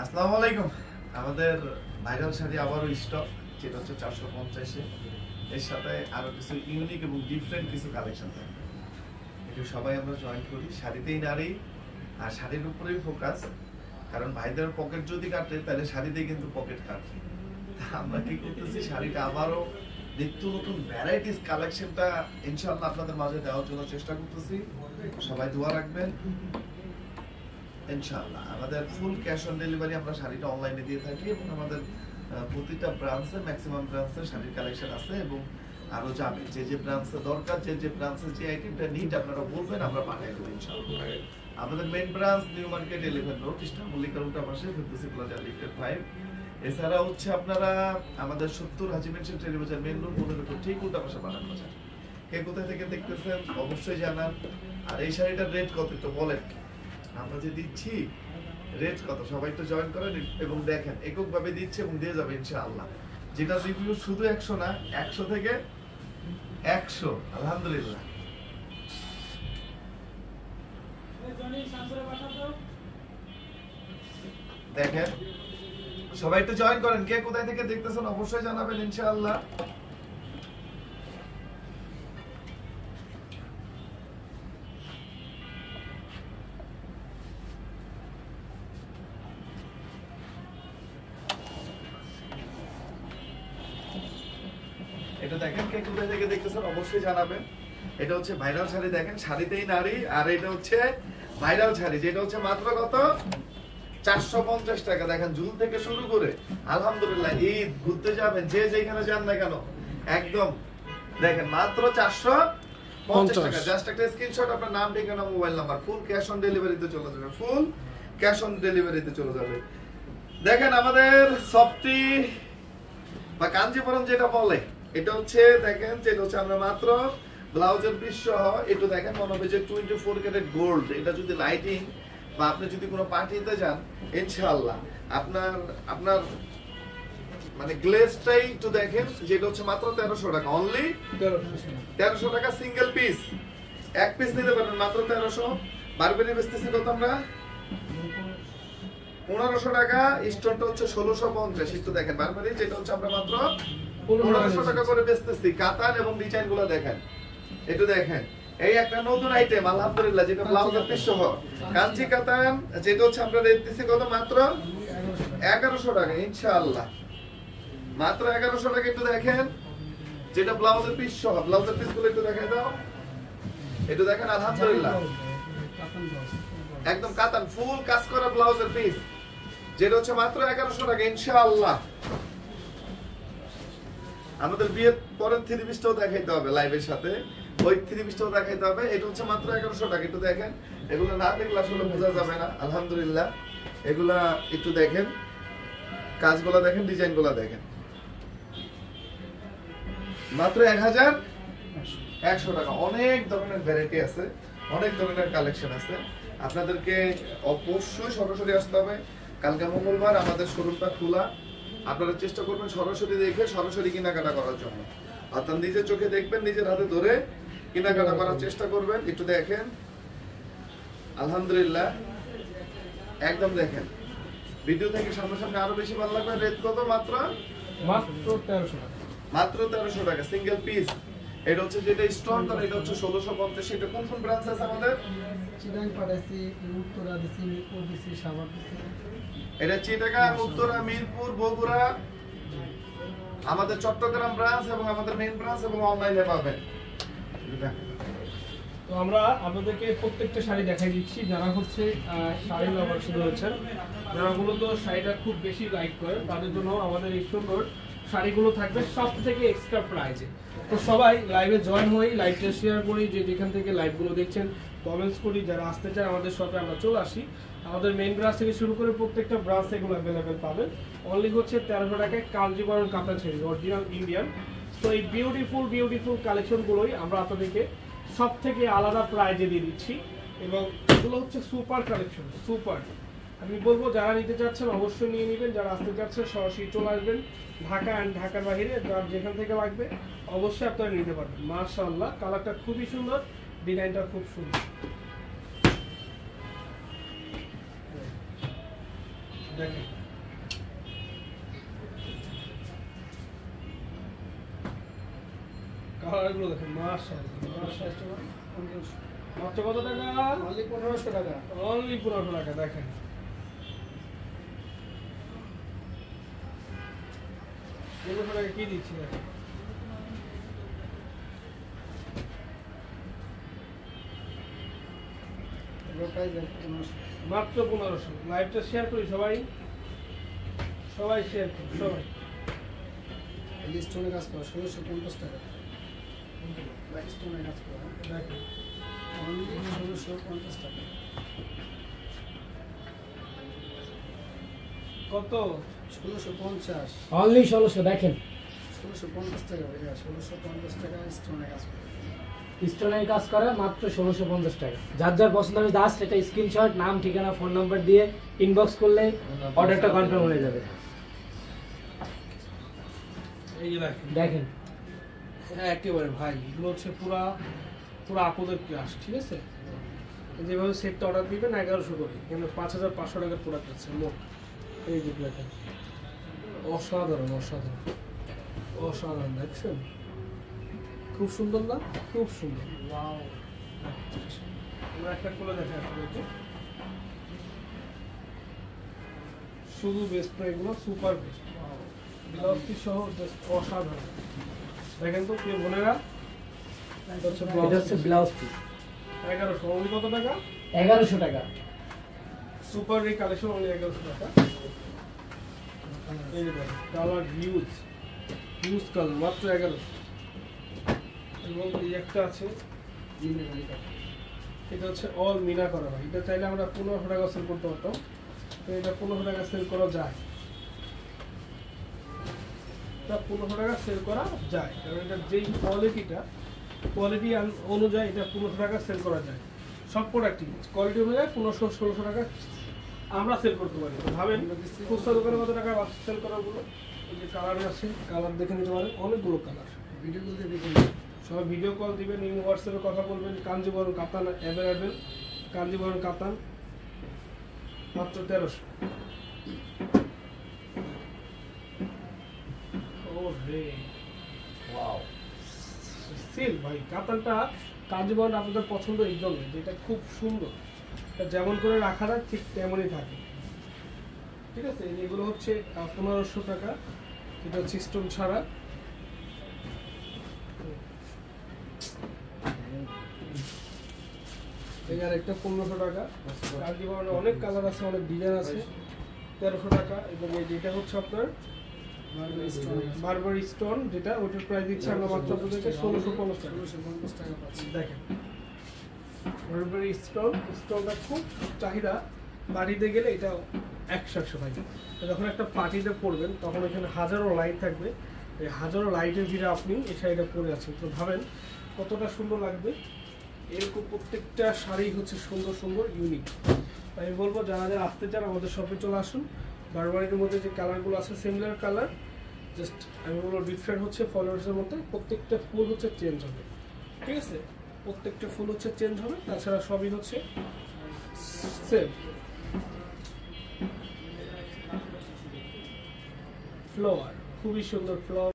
আসসালামু আলাইকুম। আমাদের ভাইরাল শাড়ি আবারও স্টক, যেটা হচ্ছে 450-এ। এর সাথে আরো কিছু ইউনিক এবং ডিফারেন্ট কিছু কালেকশন থাকে। একটু সবাই আমরা জয়েন করি। শাড়িতেই নারী আর শাড়ির উপরেই ফোকাস, কারণ ভাইদের পকেট যদি কাটে তাহলে শাড়িতেই কিন্তু পকেট কাটে। আমরা কি করতেছি, শাড়িটা আবারও নিত্য নতুন ভ্যারাইটিস কালেকশনটা ইনশাআল্লাহ আপনাদের মাঝে দেওয়ার জন্য চেষ্টা করতেছি। সবাই দোয়া রাখবেন ইনশাআল্লাহ। আমাদের ফুল ক্যাশ অন ডেলিভারি আমরা শাড়িটা অনলাইনে দিয়ে থাকি এবং আমাদের প্রতিটা ব্রাঞ্চে ম্যাক্সিমাম ব্রাঞ্চে শাড়ির কালেকশন আছে এবং আরো যাবে। যে ব্রাঞ্চে দরকার, যে ব্রাঞ্চে যে আইটেমটা নিড আপনারা বলবেন, আমরা পাঠিয়ে দেবো ইনশাআল্লাহ। আমাদের main branch New Market 11 road, Eastern মল্লিকার উল্টা পাশে 56 প্লাজা লিফটেড 5। এছাড়া হচ্ছে আপনারা আমাদের 70 হাজি মেনশন টেলিভিশন মেইন রোড 15 ঠিক উল্টা পাশে বানানো যায়। কে কোথা থেকে দেখতেছেন অবশ্যই জানান। আর এই শাড়িটার রেট কত একটু বলেন, আমরা যে দিচ্ছি রেট কত, সবাই তো জয়েন করেন এবং দেখেন। এককভাবে দিচ্ছে এবং দিয়ে যাবে ইনশাআল্লাহ। যেটা রিভিউ শুধু 100 না, 100 থেকে 100 আলহামদুলিল্লাহ। দেখেন সবাই একটু জয়েন করেন। কে কোথায় থেকে দেখতেছেন অবশ্যই জানাবেন ইনশাআল্লাহ। এটা দেখেন কে কোথায় থেকে দেখতেছেন অবশ্যই জানাবেন। এটা হচ্ছে ভাইরাল শাড়ি, দেখেন শাড়িতেই নারী। আর এটা হচ্ছে ভাইরাল শাড়ি, যেটা হচ্ছে মাত্র কত 450 টাকা। দেখেন ঝুল থেকে শুরু করে আলহামদুলিল্লাহ ঈদ ঘুরতে যাবেন, যে যেখানে যান না কেন, একদম দেখেন মাত্র 450 টাকা। জাস্ট একটা স্ক্রিনশট, আপনার নাম, ঠিকানা, mobile number. Full cash on ডেলিভারিতে চলে যাবে, ফুল ক্যাশ অন ডেলিভারিতে চলে যাবে। দেখেন আমাদের সফটি বা কাঞ্জিপুরম যেটা বলে, এটা হচ্ছে দেখেন, যেটা হচ্ছে আমরা মাত্র ব্লাউজের পিস সহ একটু দেখেন মনে হবে যে 24 ক্যারেট গোল্ড। এটা যদি লাইটিং বা আপনি যদি কোনো পার্টিতে যান ইনশাআল্লাহ আপনার মানে গ্লেজটাই একটু দেখেন। যেটা হচ্ছে মাত্র 1300 টাকা, অনলি 1300 টাকা সিঙ্গেল পিস। এক পিস নিতে পারবেন মাত্র 1300। বারবেরি বেচতেছি কত আমরা 1500 টাকা। স্টোনটা হচ্ছে 1650। একটু দেখেন বারবেরি, যেটা হচ্ছে আমরা মাত্র 1500 টাকা করে বেচতেছি। কাতান এবং ডিজাইন গুলো দেখেন, একটু দেখেন। এই একটা নতুন আইটেম আলহামদুলিল্লাহ, যেটা ব্লাউজের পিস সহ কাঞ্চি কাতান, যেটা হচ্ছে আমরা রেট দিচ্ছি কত মাত্র 1100 টাকা ইনশাআল্লাহ। মাত্র 1100 টাকা। একটু দেখেন যেটা ব্লাউজের পিস সহ, ব্লাউজের পিস গুলো একটু দেখাই দাও। একটু দেখেন আলহামদুলিল্লাহ, একদম কাতান ফুল কাজ করা ব্লাউজের পিস, যেটা হচ্ছে মাত্র 1100 টাকা ইনশাআল্লাহ। আমাদের বিয়ের পরের 3 পিসটাও দেখাইতে হবে লাইভের সাথে, ওই 3 পিসটাও দেখাইতে হবে। এটা হচ্ছে মাত্র 1100 টাকা। একটু দেখেন, এগুলো না দেখলে আসলে বোঝা যাবে না আলহামদুলিল্লাহ। এগুলা একটু দেখেন, কাজগুলো দেখেন, ডিজাইনগুলো দেখেন। মাত্র 1100 টাকা। অনেক ধরনের ভ্যারাইটি আছে, অনেক ধরনের কালেকশন আছে। আপনাদেরকে অবশ্যই সরাসরি আসতে হবে। কালকে মঙ্গলবার আমাদের শোরুমটা খোলা। আপনারা চেষ্টা করবেন সরাসরি দেখে সরাসরি কেনাকাটা করার জন্য। অর্থাৎ নিজের চোখে দেখবেন, নিজের হাতে ধরে কেনাকাটা করার চেষ্টা করবেন। একটু দেখেন আলহামদুলিল্লাহ, একদম দেখেন। ভিডিও থেকে সামনাসামনি আরো বেশি ভালো লাগবে। রেট কত মাত্র 1300 টাকা, মাত্র 1300 টাকা সিঙ্গেল পিস। এটা হচ্ছে যেটা স্টোন করে, এটা হচ্ছে 1650। এটা কোন কোন ব্রাঞ্চ আছে আমাদের? চিটাং পাঠাইছি, উত্তরা দিছি, মিরপুর দিছি, সাভার দিছি। এটা চিটাগাং, উত্তরা, মিরপুর, বগুড়া, আমাদের চট্টগ্রাম ব্রাঞ্চ এবং আমাদের মেইন ব্রাঞ্চ এবং অনলাইনে পাবেন। তো আমরা আপনাদেরকে প্রত্যেকটা শাড়ি দেখাই দিচ্ছি। যারা হচ্ছে শাড়ি লাভার শুধু হচ্ছেন, যারা মূলত শাড়িটা খুব বেশি লাইক করে, তাদের জন্য আমাদের এই সুন্দর শাড়িগুলো থাকবে সব থেকে এক্সট্রা প্রাইজে। তো সবাই লাইভে জয়েন হই, লাইভটা শেয়ার করি, যে যেখান থেকে লাইভগুলো দেখছেন কমেন্টস করি। যারা আসতে চায় আমাদের শপে আমরা চলে আসি। আমাদের মেইন ব্রাঞ্চ থেকে শুরু করে প্রত্যেকটা ব্রাঞ্চ এগুলো অ্যাভেলেবেল পাবেন। অনলি হচ্ছে 1300 টাকায় কাঞ্জিবরম কাতান শাড়ি, অরিজিনাল ইন্ডিয়ান। তো এই বিউটিফুল কালেকশনগুলোই আমরা আপনাদেরকে সব থেকে আলাদা প্রাইজে দিয়ে দিচ্ছি। এবং এগুলো হচ্ছে সুপার কালেকশন, সুপার। আমি বলবো যারা নিতে চাচ্ছেন অবশ্যই নিয়ে নেবেন। যারা আসতে চাচ্ছেন সরাসরি চলে আসবেন। ঢাকা অ্যান্ড ঢাকার বাইরে যার যেখান থেকে লাগবে অবশ্যই আপনারা নিতে পারবেন। মাশাআল্লাহ, কালারটা খুবই সুন্দর, ডিজাইনটা খুব সুন্দর। দেখেন কালারগুলো দেখেন, মাশাআল্লাহ। মাত্র কত টাকা? অনলি 1500 টাকা। অনলি 1500 টাকা। দেখেন টাকা কি দিচ্ছি দেখেন। এগুলো প্রাইস 1500। মাত্র 1500। লাইভটা শেয়ার করি সবাই, সবাই শেয়ার করি সবাই। লিস্টনে কাজ করা 1650 টাকা। লিস্টনে কাজ করা দেখেন অনলি 1650 টাকা। কত? 1650। অনলি 1600 দেখেন 1650 টাকা ভাইয়া, 1650 টাকা স্টোনে কাজ করা। স্টোনের কাজ করা মাত্র 1650 টাকা। যার যার পছন্দ হবে জাস্ট এটা স্ক্রিনশট, নাম, ঠিকানা, ফোন নাম্বার দিয়ে ইনবক্স করলে অর্ডারটা কনফার্ম হয়ে যাবে। এই যে দেখেন দেখেন হ্যাঁ একেবারে ভাই, এগুলো হচ্ছে পুরা আপদের ক্লাস, ঠিক আছে? যেভাবে সেটটা অর্ডার দিবেন 1100 করে, কিন্তু 5500 টাকার প্রোডাক্ট আছে মোট। এই যে দেখেন অসাধারণ অসাধারণ অসাধারণ, দেখছেন খুব সুন্দর না? খুব সুন্দর। ওয়াও, আমরা একটা খুলে দেখেন আপনাদেরকে, শুধু বেস্ট এগুলো সুপার বেস্ট, ব্লাউজটি সহ জাস্ট অসাধারণ। দেখেন তো প্রিয় বোনেরা, এটা হচ্ছে এটা হচ্ছে ব্লাউজ পিস 1100। অনলি কত টাকা? 1100 টাকা। সুপার এই কালেকশন অনলি 1100 টাকা। এই যে দেখেন কালার হিউজ কালার, মাত্র 1100। এবং এই একটা আছে, এটা হচ্ছে অল মিনা করা হয়। এটা চাইলে আমরা 1500 টাকা সেল করতে পারতাম, তো এটা 1500 টাকা সেল করা যায়। এটা 1500 টাকা সেল করা যায়, কারণ এটা যেই কোয়ালিটি অনুযায়ী এটা 1500 টাকা সেল করা যায়। সব প্রোডাক্টই কোয়ালিটি অনুযায়ী 1500-1600 টাকা আমরা সেল করতে পারি। তো ভাবেন খুচরা দোকানে কত টাকা সেল করাগুলো। এই যে কালার আছে, কালার দেখে নিতে পারেন, অনেকগুলো কালার। ভিডিও বলতে দেখুন, সবাই ভিডিও কল দিবেন, হোয়াটসঅ্যাপে কথা বলবেন। কাঞ্জিবরম কাতান অ্যাভেলেবেল, কাঞ্জিবরম কাতান মাত্র 1300। ওরে ওয়াও, সিল ভাই কাতানটা কাঞ্জিবরম আপনাদের পছন্দ এই জন্য যে এটা খুব সুন্দর, এটা যেমন করে রাখা যায় ঠিক তেমনই থাকে, ঠিক আছে? এগুলো হচ্ছে 1500 টাকা। এটা হচ্ছে স্টোন ছাড়া। আর একটা 1500 টাকা। কাঞ্জিবরমে অনেক কালার আছে, অনেক ডিজাইন আছে। 1300 টাকা। এবং এই যেটা হচ্ছে আপনার বারবার স্টোন, যেটা ওটার প্রাইস দিচ্ছে আমরা মাত্র আপনাদেরকে 1650 টাকা। 1650 টাকা পাচ্ছি। দেখেন বারবার স্টোনটা খুব চাহিদা, পার্টিতে গেলে এটা 100 ভাই। যখন একটা পার্টিতে পড়বেন তখন এখানে হাজারো লাইট থাকবে, এই হাজারো লাইটের ভিড়ে আপনি এই শাড়িটা পরে আছেন, তো ভাবেন কতটা সুন্দর লাগবে। এরকম প্রত্যেকটা শাড়ি হচ্ছে সুন্দর সুন্দর ইউনিক। আমি বলবো যারা যারা আসতে চান আমাদের শপে চলে আসুন। বারবারির মধ্যে যে কালারগুলো আছে সিমিলার কালার, জাস্ট আমি বলবো ডিফারেন্ট হচ্ছে ফলোয়ার্সের মধ্যে। প্রত্যেকটা ফুল হচ্ছে চেঞ্জ হবে, ঠিক আছে? প্রত্যেকটা ফুল হচ্ছে চেঞ্জ হবে, তাছাড়া সবই হচ্ছে সেম। ফ্লাওয়ার খুবই সুন্দর ফ্লাওয়ার।